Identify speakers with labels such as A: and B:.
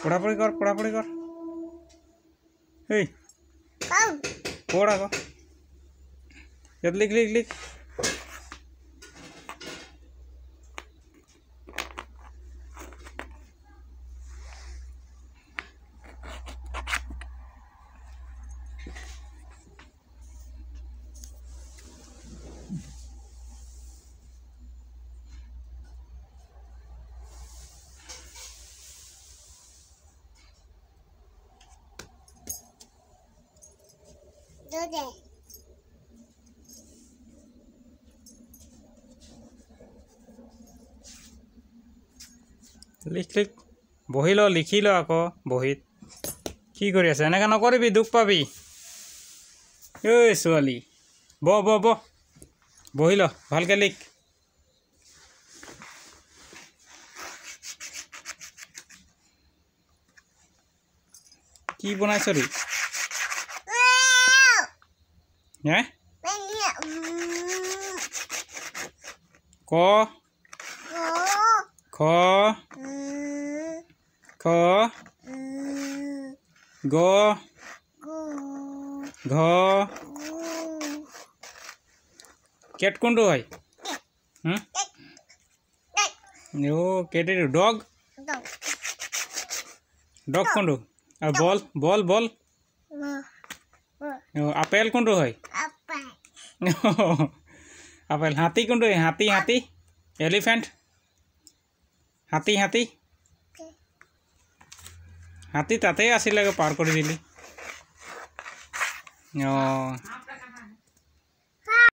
A: পঢ়াপঢ়ি কৰ এই পঢ় আকৌ ইয়াত লিখ লিখ বহি ল লিখি ল আকৌ বহিত কি কৰি আছে এনেকৈ নকৰিবি দুখ পাবি ঐ ছোৱালী বহি ল ভালকৈ লিখ কি বনাইছ ৰে হে ক খ গ ঘ কেট কোনটো হয় কেট ডগ কোনটো আৰু বল আপেল কোনটো হয় আপেল হাতী কোনটো হাতী এলিফেণ্ট হাতী তাতেই আছিলে পাৰ কৰি দিলি